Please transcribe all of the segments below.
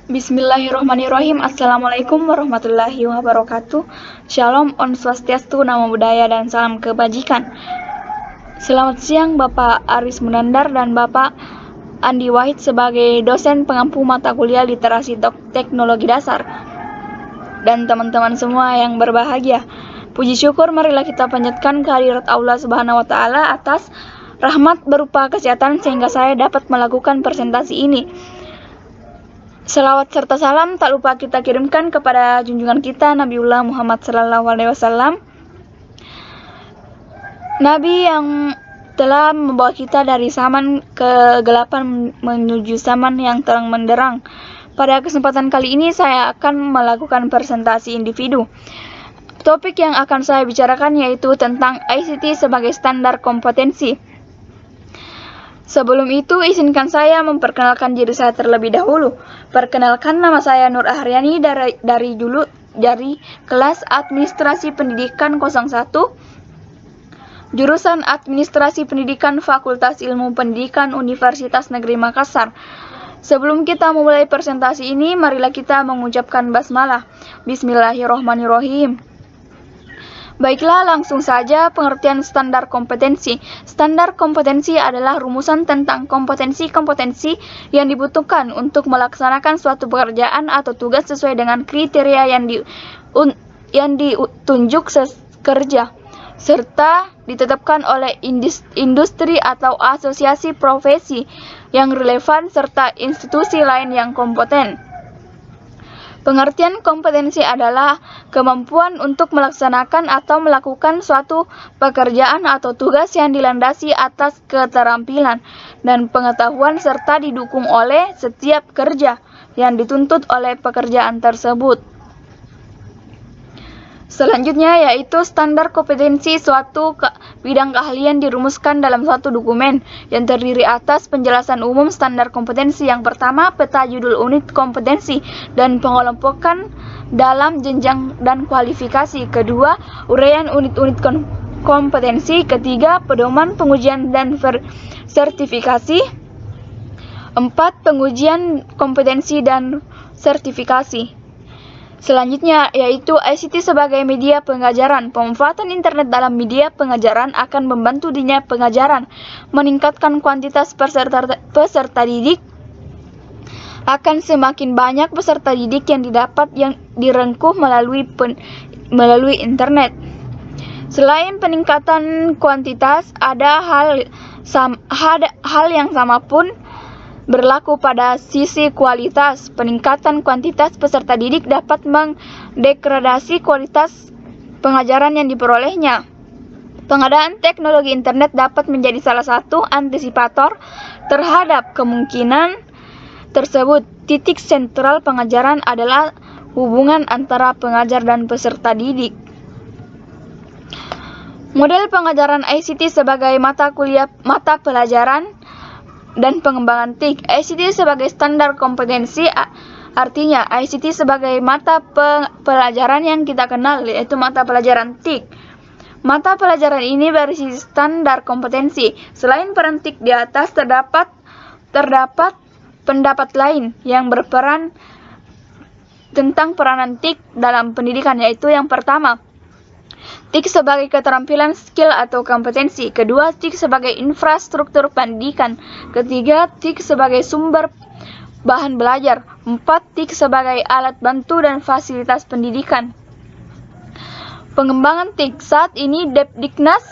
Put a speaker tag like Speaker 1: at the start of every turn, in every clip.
Speaker 1: Bismillahirrahmanirrahim. Assalamualaikum warahmatullahi wabarakatuh. Shalom, Om Swastiastu, Namo Buddhaya, dan salam kebajikan. Selamat siang Bapak Aris Munandar dan Bapak Andi Wahid sebagai dosen pengampu mata kuliah literasi teknologi dasar. Dan teman-teman semua yang berbahagia. Puji syukur marilah kita panjatkan kehadirat Allah Subhanahu wa taala atas rahmat berupa kesehatan sehingga saya dapat melakukan presentasi ini. Selawat serta salam tak lupa kita kirimkan kepada junjungan kita Nabiullah Muhammad SAW, Nabi yang telah membawa kita dari zaman kegelapan menuju zaman yang terang benderang. Pada kesempatan kali ini saya akan melakukan presentasi individu. Topik yang akan saya bicarakan yaitu tentang ICT sebagai standar kompetensi. Sebelum itu, izinkan saya memperkenalkan diri saya terlebih dahulu. Perkenalkan, nama saya Nur Ahriani dari kelas Administrasi Pendidikan 01, jurusan Administrasi Pendidikan Fakultas Ilmu Pendidikan Universitas Negeri Makassar. Sebelum kita memulai presentasi ini, marilah kita mengucapkan basmalah. Bismillahirrahmanirrahim. Baiklah, langsung saja pengertian standar kompetensi. Standar kompetensi adalah rumusan tentang kompetensi-kompetensi yang dibutuhkan untuk melaksanakan suatu pekerjaan atau tugas sesuai dengan kriteria yang ditunjuk kerja, serta ditetapkan oleh industri atau asosiasi profesi yang relevan serta institusi lain yang kompeten. Pengertian kompetensi adalah kemampuan untuk melaksanakan atau melakukan suatu pekerjaan atau tugas yang dilandasi atas keterampilan dan pengetahuan serta didukung oleh setiap kerja yang dituntut oleh pekerjaan tersebut. Selanjutnya yaitu standar kompetensi suatu bidang keahlian dirumuskan dalam suatu dokumen yang terdiri atas penjelasan umum standar kompetensi. Yang pertama, peta judul unit kompetensi dan pengelompokan dalam jenjang dan kualifikasi. Kedua, uraian unit-unit kompetensi. Ketiga, pedoman pengujian dan sertifikasi. Empat, pengujian kompetensi dan sertifikasi. Selanjutnya yaitu ICT sebagai media pengajaran. Pemanfaatan internet dalam media pengajaran akan membantu dunia pengajaran, meningkatkan kuantitas peserta didik. Akan semakin banyak peserta didik yang didapat yang direngkuh melalui internet. Selain peningkatan kuantitas, ada hal yang sama pun berlaku pada sisi kualitas. Peningkatan kuantitas peserta didik dapat mendegradasi kualitas pengajaran yang diperolehnya. Pengadaan teknologi internet dapat menjadi salah satu antisipator terhadap kemungkinan tersebut. Titik sentral pengajaran adalah hubungan antara pengajar dan peserta didik. Model pengajaran ICT sebagai mata pelajaran dan pengembangan TIK. ICT sebagai standar kompetensi artinya ICT sebagai mata pelajaran yang kita kenal yaitu mata pelajaran TIK. Mata pelajaran ini berisi standar kompetensi. Selain peran TIK di atas terdapat pendapat lain yang berperan tentang peranan TIK dalam pendidikan, yaitu yang pertama, TIK sebagai keterampilan, skill atau kompetensi. Kedua, TIK sebagai infrastruktur pendidikan. Ketiga, TIK sebagai sumber bahan belajar. Empat, TIK sebagai alat bantu dan fasilitas pendidikan. Pengembangan TIK. Saat ini Depdiknas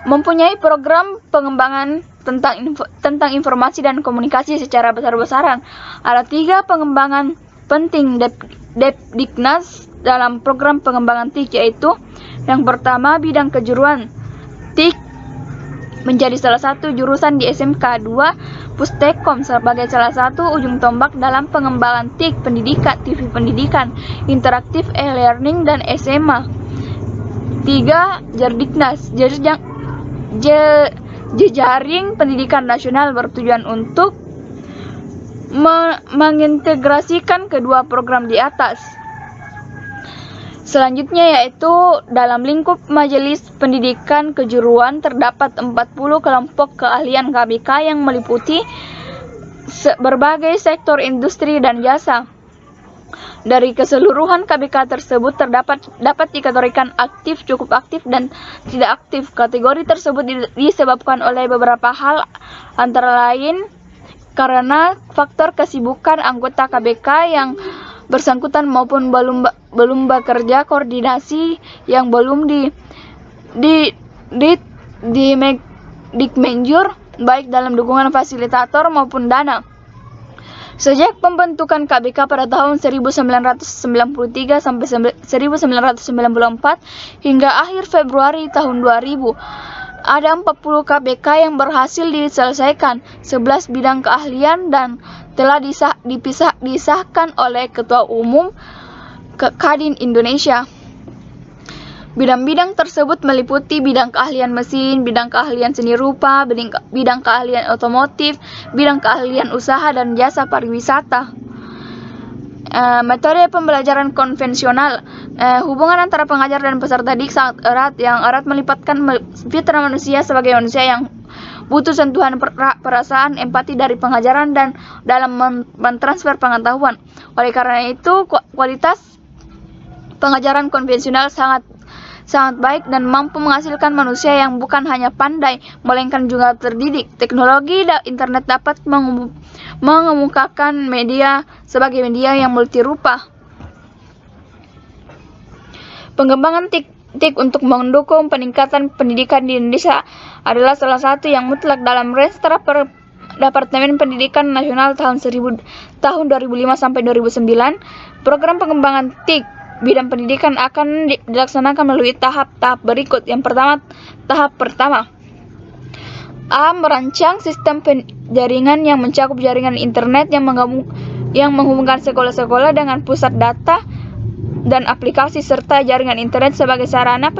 Speaker 1: mempunyai program pengembangan tentang informasi dan komunikasi secara besar-besaran. Ada 3 pengembangan penting Depdiknas dalam program pengembangan TIK, yaitu yang pertama, bidang kejuruan. TIK menjadi salah satu jurusan di SMK. 2, Pustekom sebagai salah satu ujung tombak dalam pengembangan TIK, pendidikan, TV pendidikan, interaktif, e-learning, dan SMA. 3, Jerdiknas, jejaring pendidikan nasional bertujuan untuk mengintegrasikan kedua program di atas. Selanjutnya yaitu dalam lingkup Majelis Pendidikan Kejuruan terdapat 40 kelompok keahlian KBK yang meliputi berbagai sektor industri dan jasa. Dari keseluruhan KBK tersebut dapat dikategorikan aktif, cukup aktif, dan tidak aktif. Kategori tersebut disebabkan oleh beberapa hal, antara lain karena faktor kesibukan anggota KBK yang bersangkutan maupun belum bekerja, koordinasi yang belum dimanjur baik dalam dukungan fasilitator maupun dana. Sejak pembentukan KBK pada tahun 1993 sampai 1994 hingga akhir Februari tahun 2000, ada 40 KBK yang berhasil diselesaikan, 11 bidang keahlian dan telah disahkan oleh Ketua Umum Kadin Indonesia. Bidang-bidang tersebut meliputi bidang keahlian mesin, bidang keahlian seni rupa, bidang keahlian otomotif, bidang keahlian usaha dan jasa pariwisata. Metode pembelajaran konvensional. Hubungan antara pengajar dan peserta didik sangat erat, yang erat melibatkan fitrah manusia sebagai manusia yang butuh sentuhan perasaan, empati dari pengajaran dan dalam mentransfer pengetahuan. Oleh karena itu, kualitas pengajaran konvensional sangat baik dan mampu menghasilkan manusia yang bukan hanya pandai, melainkan juga terdidik. Teknologi internet dapat mengemukakan media sebagai media yang multirupa. Pengembangan TIK untuk mendukung peningkatan pendidikan di Indonesia adalah salah satu yang mutlak dalam Restra Departemen Pendidikan Nasional tahun 2005 sampai 2009. Program pengembangan TIK bidang pendidikan akan dilaksanakan melalui tahap-tahap berikut. Yang pertama, tahap pertama. A. Merancang sistem jaringan yang mencakup jaringan internet yang menghubungkan sekolah-sekolah dengan pusat data dan aplikasi serta jaringan internet sebagai sarana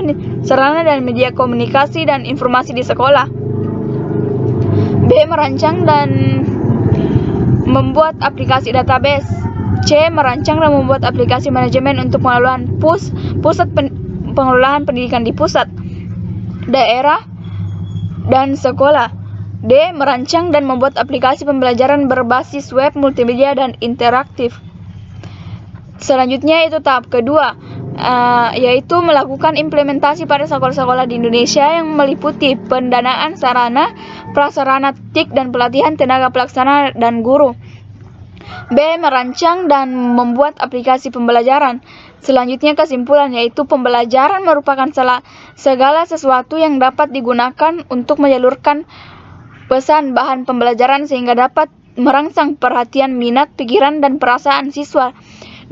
Speaker 1: dan media komunikasi dan informasi di sekolah. B. Merancang dan membuat aplikasi database. C. Merancang dan membuat aplikasi manajemen untuk pengelolaan pusat pengelolaan pendidikan di pusat, daerah, dan sekolah. D. Merancang dan membuat aplikasi pembelajaran berbasis web, multimedia, dan interaktif. Selanjutnya itu tahap kedua, yaitu melakukan implementasi pada sekolah-sekolah di Indonesia yang meliputi pendanaan sarana, prasarana TIK, dan pelatihan tenaga pelaksana dan guru. B. Merancang dan membuat aplikasi pembelajaran. Selanjutnya kesimpulan, yaitu pembelajaran merupakan segala sesuatu yang dapat digunakan untuk menyalurkan pesan bahan pembelajaran sehingga dapat merangsang perhatian, minat, pikiran, dan perasaan siswa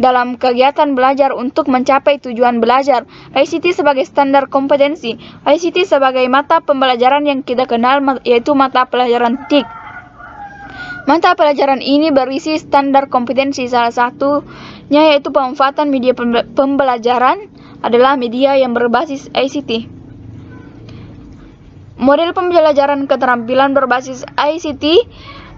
Speaker 1: dalam kegiatan belajar untuk mencapai tujuan belajar. ICT sebagai standar kompetensi. ICT sebagai mata pembelajaran yang kita kenal, yaitu mata pelajaran TIK. Mata pelajaran ini berisi standar kompetensi. Salah satunya yaitu pemanfaatan media pembelajaran adalah media yang berbasis ICT. Model pembelajaran keterampilan berbasis ICT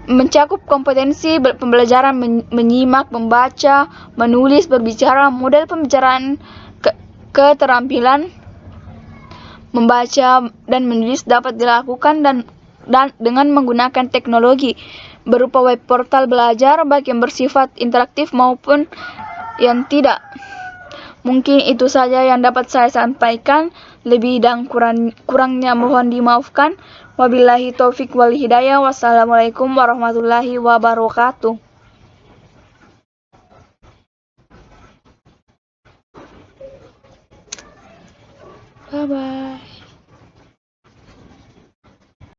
Speaker 1: mencakup kompetensi pembelajaran menyimak, membaca, menulis, berbicara. Model pembelajaran keterampilan membaca dan menulis dapat dilakukan dan dengan menggunakan teknologi berupa web portal belajar, baik yang bersifat interaktif maupun yang tidak. Mungkin itu saja yang dapat saya sampaikan. Lebih dan kurangnya mohon dimaafkan. Wabillahi taufik wal hidayah. Wassalamualaikum warahmatullahi wabarakatuh. Bye bye.